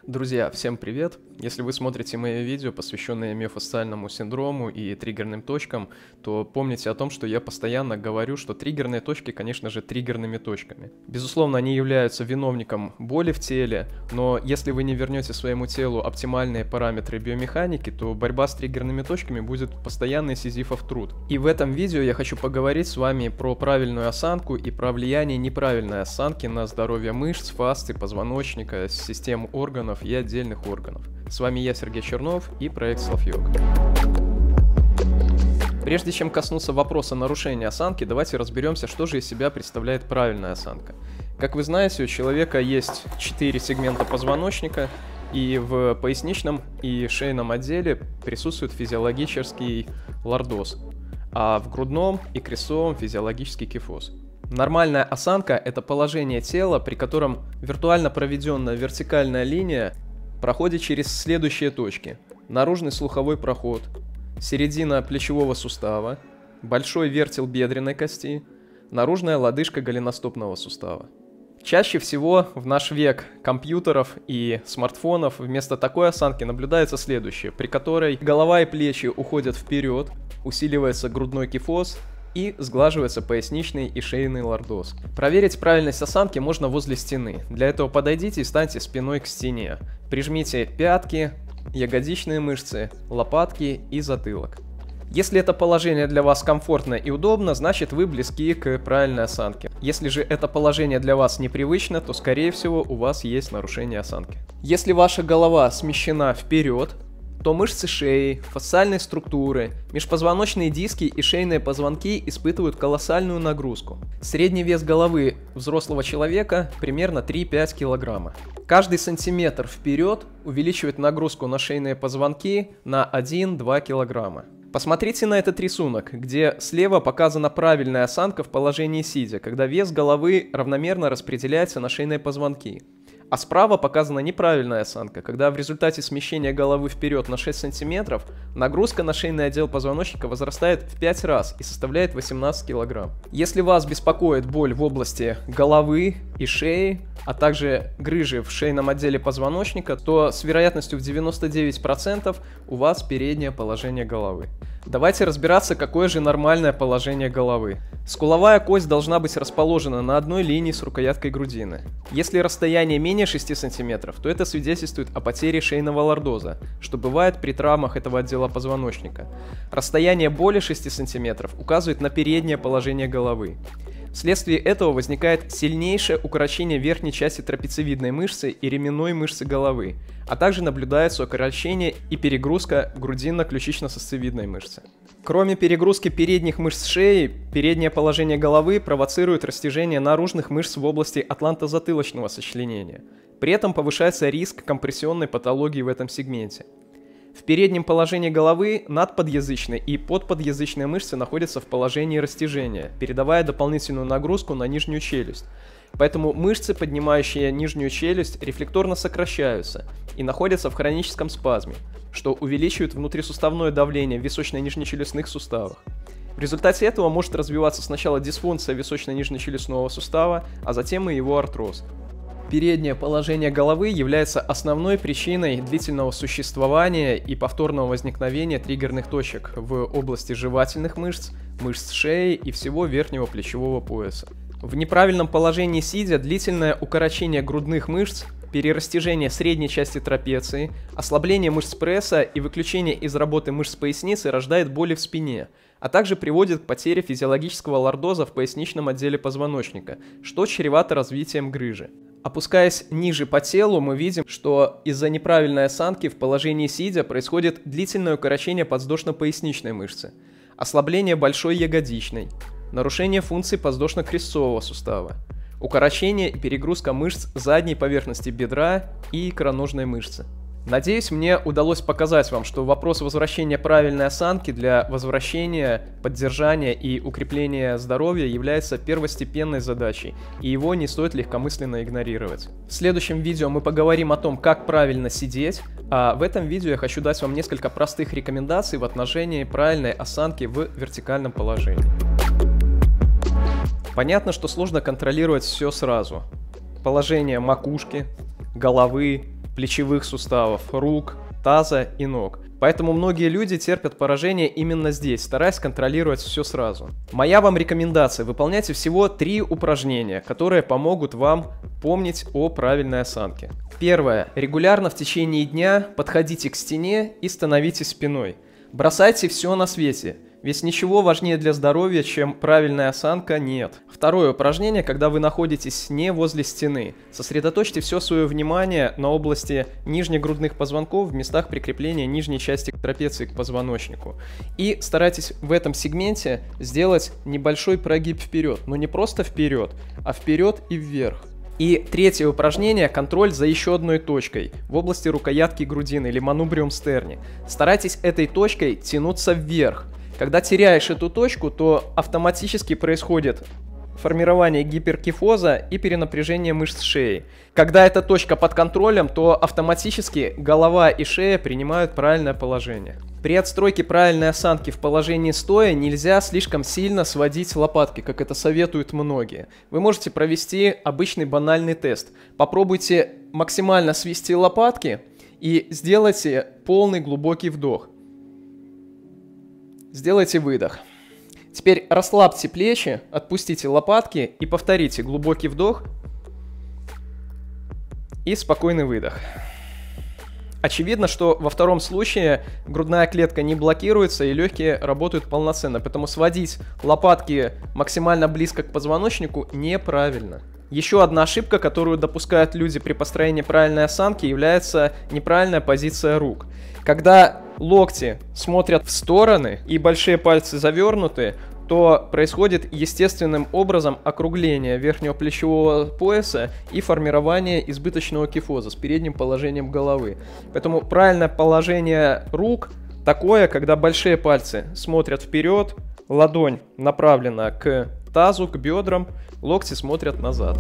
Друзья, всем привет! Если вы смотрите мои видео, посвященные миофасциальному синдрому и триггерным точкам, то помните о том, что я постоянно говорю, что триггерные точки, конечно же, триггерными точками. Безусловно, они являются виновником боли в теле, но если вы не вернете своему телу оптимальные параметры биомеханики, то борьба с триггерными точками будет постоянный сизифов труд. И в этом видео я хочу поговорить с вами про правильную осанку и про влияние неправильной осанки на здоровье мышц, фасций, позвоночника, систем органов и отдельных органов. С вами я, Сергей Чернов, и проект Self-Yoga. Прежде чем коснуться вопроса нарушения осанки, давайте разберемся, что же из себя представляет правильная осанка. Как вы знаете, у человека есть 4 сегмента позвоночника, и в поясничном и шейном отделе присутствует физиологический лордоз, а в грудном и крестцовом физиологический кифоз. Нормальная осанка – это положение тела, при котором виртуально проведенная вертикальная линия проходит через следующие точки: наружный слуховой проход, середина плечевого сустава, большой вертел бедренной кости, наружная лодыжка голеностопного сустава. Чаще всего в наш век компьютеров и смартфонов вместо такой осанки наблюдается следующее, при которой голова и плечи уходят вперед, усиливается грудной кифоз и сглаживается поясничный и шейный лордоз. Проверить правильность осанки можно возле стены. Для этого подойдите и станьте спиной к стене. Прижмите пятки, ягодичные мышцы, лопатки и затылок. Если это положение для вас комфортно и удобно, значит вы близки к правильной осанке. Если же это положение для вас непривычно, то скорее всего у вас есть нарушение осанки. Если ваша голова смещена вперед, то мышцы шеи, фасциальные структуры, межпозвоночные диски и шейные позвонки испытывают колоссальную нагрузку. Средний вес головы взрослого человека примерно 3-5 кг. Каждый сантиметр вперед увеличивает нагрузку на шейные позвонки на 1-2 кг. Посмотрите на этот рисунок, где слева показана правильная осанка в положении сидя, когда вес головы равномерно распределяется на шейные позвонки. А справа показана неправильная осанка, когда в результате смещения головы вперед на 6 см нагрузка на шейный отдел позвоночника возрастает в 5 раз и составляет 18 кг. Если вас беспокоит боль в области головы и шеи, а также грыжи в шейном отделе позвоночника, то с вероятностью в 99% у вас переднее положение головы. Давайте разбираться, какое же нормальное положение головы. Скуловая кость должна быть расположена на одной линии с рукояткой грудины. Если расстояние менее 6 см, то это свидетельствует о потере шейного лордоза, что бывает при травмах этого отдела позвоночника. Расстояние более 6 см указывает на переднее положение головы. Вследствие этого возникает сильнейшее укорочение верхней части трапециевидной мышцы и ременной мышцы головы, а также наблюдается укорочение и перегрузка грудинно-ключично-сосцевидной мышцы. Кроме перегрузки передних мышц шеи, переднее положение головы провоцирует растяжение наружных мышц в области атлантозатылочного сочленения. При этом повышается риск компрессионной патологии в этом сегменте. В переднем положении головы надподъязычные и подподъязычные мышцы находятся в положении растяжения, передавая дополнительную нагрузку на нижнюю челюсть. Поэтому мышцы, поднимающие нижнюю челюсть, рефлекторно сокращаются и находятся в хроническом спазме, что увеличивает внутрисуставное давление в височно-нижнечелюстных суставах. В результате этого может развиваться сначала дисфункция височно-нижнечелюстного сустава, а затем и его артроз. Переднее положение головы является основной причиной длительного существования и повторного возникновения триггерных точек в области жевательных мышц, мышц шеи и всего верхнего плечевого пояса. В неправильном положении сидя длительное укорочение грудных мышц, перерастяжение средней части трапеции, ослабление мышц пресса и выключение из работы мышц поясницы рождает боли в спине, а также приводит к потере физиологического лордоза в поясничном отделе позвоночника, что чревато развитием грыжи. Опускаясь ниже по телу, мы видим, что из-за неправильной осанки в положении сидя происходит длительное укорочение подвздошно-поясничной мышцы, ослабление большой ягодичной, нарушение функций подвздошно-крестцового сустава, укорочение и перегрузка мышц задней поверхности бедра и икроножной мышцы. Надеюсь, мне удалось показать вам, что вопрос возвращения правильной осанки для возвращения, поддержания и укрепления здоровья является первостепенной задачей, и его не стоит легкомысленно игнорировать. В следующем видео мы поговорим о том, как правильно сидеть, а в этом видео я хочу дать вам несколько простых рекомендаций в отношении правильной осанки в вертикальном положении. Понятно, что сложно контролировать все сразу. Положение макушки, головы, плечевых суставов, рук, таза и ног. Поэтому многие люди терпят поражение именно здесь, стараясь контролировать все сразу. Моя вам рекомендация: выполняйте всего 3 упражнения, которые помогут вам помнить о правильной осанке. Первое. Регулярно в течение дня подходите к стене и становитесь спиной. Бросайте все на свете. Ведь ничего важнее для здоровья, чем правильная осанка, нет. Второе упражнение: когда вы находитесь не возле стены, сосредоточьте все свое внимание на области нижних грудных позвонков, в местах прикрепления нижней части трапеции к позвоночнику. И старайтесь в этом сегменте сделать небольшой прогиб вперед, но не просто вперед, а вперед и вверх. И третье упражнение: контроль за еще одной точкой в области рукоятки грудины или манубриум стерни. Старайтесь этой точкой тянуться вверх. Когда теряешь эту точку, то автоматически происходит формирование гиперкифоза и перенапряжение мышц шеи. Когда эта точка под контролем, то автоматически голова и шея принимают правильное положение. При отстройке правильной осанки в положении стоя нельзя слишком сильно сводить лопатки, как это советуют многие. Вы можете провести обычный банальный тест. Попробуйте максимально свести лопатки и сделайте полный глубокий вдох. Сделайте выдох. Теперь расслабьте плечи, отпустите лопатки и повторите глубокий вдох и спокойный выдох. Очевидно, что во втором случае грудная клетка не блокируется и легкие работают полноценно, поэтому сводить лопатки максимально близко к позвоночнику неправильно. Еще одна ошибка, которую допускают люди при построении правильной осанки, является неправильная позиция рук. Когда локти смотрят в стороны и большие пальцы завернуты, то происходит естественным образом округление верхнего плечевого пояса и формирование избыточного кифоза с передним положением головы. Поэтому правильное положение рук такое, когда большие пальцы смотрят вперед, ладонь направлена к тазу, к бедрам, локти смотрят назад.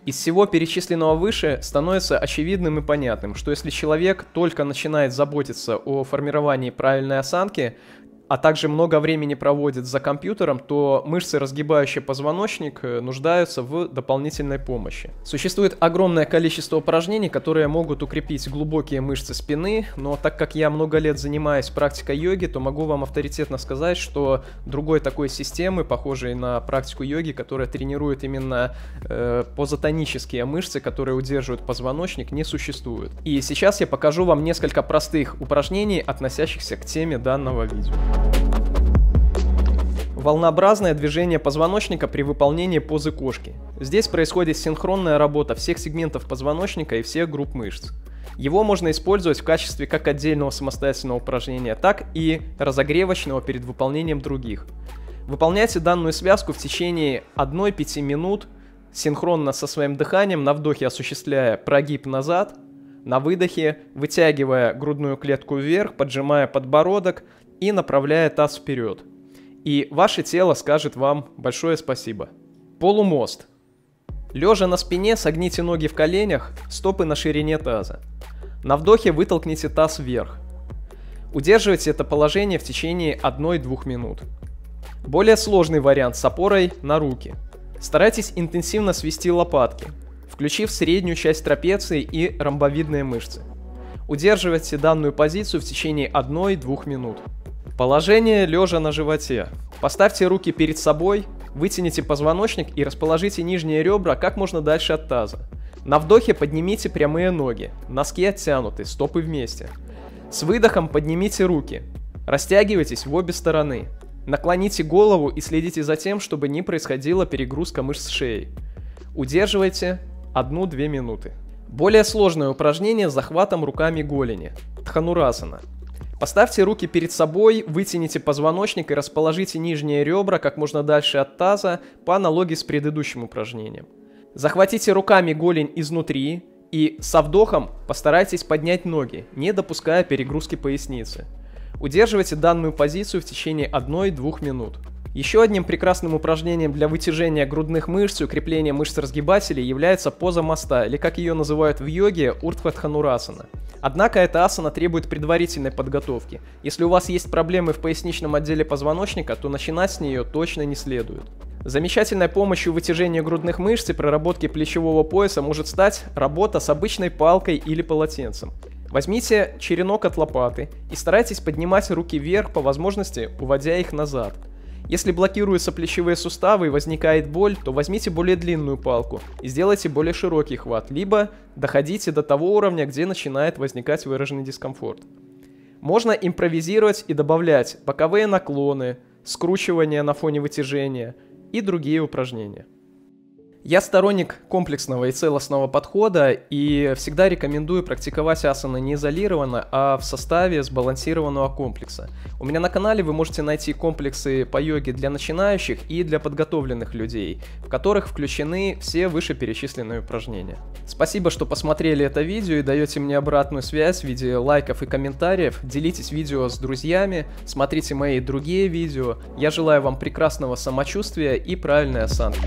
Из всего перечисленного выше становится очевидным и понятным, что если человек только начинает заботиться о формировании правильной осанки, а также много времени проводит за компьютером, то мышцы, разгибающие позвоночник, нуждаются в дополнительной помощи. Существует огромное количество упражнений, которые могут укрепить глубокие мышцы спины, но так как я много лет занимаюсь практикой йоги, то могу вам авторитетно сказать, что другой такой системы, похожей на практику йоги, которая тренирует именно позотонические мышцы, которые удерживают позвоночник, не существует. И сейчас я покажу вам несколько простых упражнений, относящихся к теме данного видео. Волнообразное движение позвоночника при выполнении позы кошки. Здесь происходит синхронная работа всех сегментов позвоночника и всех групп мышц. Его можно использовать в качестве как отдельного самостоятельного упражнения, так и разогревочного перед выполнением других. Выполняйте данную связку в течение 1-5 минут, синхронно со своим дыханием, на вдохе осуществляя прогиб назад, на выдохе вытягивая грудную клетку вверх, поджимая подбородок и направляя таз вперед. И ваше тело скажет вам большое спасибо. Полумост. Лежа на спине, согните ноги в коленях, стопы на ширине таза. На вдохе вытолкните таз вверх. Удерживайте это положение в течение 1-2 минут. Более сложный вариант с опорой на руки. Старайтесь интенсивно свести лопатки, включив среднюю часть трапеции и ромбовидные мышцы. Удерживайте данную позицию в течение 1-2 минут. Положение лежа на животе. Поставьте руки перед собой, вытяните позвоночник и расположите нижние ребра как можно дальше от таза. На вдохе поднимите прямые ноги, носки оттянуты, стопы вместе. С выдохом поднимите руки, растягивайтесь в обе стороны. Наклоните голову и следите за тем, чтобы не происходила перегрузка мышц шеи. Удерживайте 1-2 минуты. Более сложное упражнение с захватом руками голени. Дханурасана. Поставьте руки перед собой, вытяните позвоночник и расположите нижние ребра как можно дальше от таза по аналогии с предыдущим упражнением. Захватите руками голень изнутри и со вдохом постарайтесь поднять ноги, не допуская перегрузки поясницы. Удерживайте данную позицию в течение 1-2 минут. Еще одним прекрасным упражнением для вытяжения грудных мышц и укрепления мышц разгибателей является поза моста, или как ее называют в йоге, Урдхва Дханурасана. Однако эта асана требует предварительной подготовки. Если у вас есть проблемы в поясничном отделе позвоночника, то начинать с нее точно не следует. Замечательной помощью в вытяжении грудных мышц и проработке плечевого пояса может стать работа с обычной палкой или полотенцем. Возьмите черенок от лопаты и старайтесь поднимать руки вверх, по возможности уводя их назад. Если блокируются плечевые суставы и возникает боль, то возьмите более длинную палку и сделайте более широкий хват, либо доходите до того уровня, где начинает возникать выраженный дискомфорт. Можно импровизировать и добавлять боковые наклоны, скручивание на фоне вытяжения и другие упражнения. Я сторонник комплексного и целостного подхода и всегда рекомендую практиковать асаны не изолированно, а в составе сбалансированного комплекса. У меня на канале вы можете найти комплексы по йоге для начинающих и для подготовленных людей, в которых включены все вышеперечисленные упражнения. Спасибо, что посмотрели это видео и даете мне обратную связь в виде лайков и комментариев. Делитесь видео с друзьями, смотрите мои другие видео. Я желаю вам прекрасного самочувствия и правильной осанки.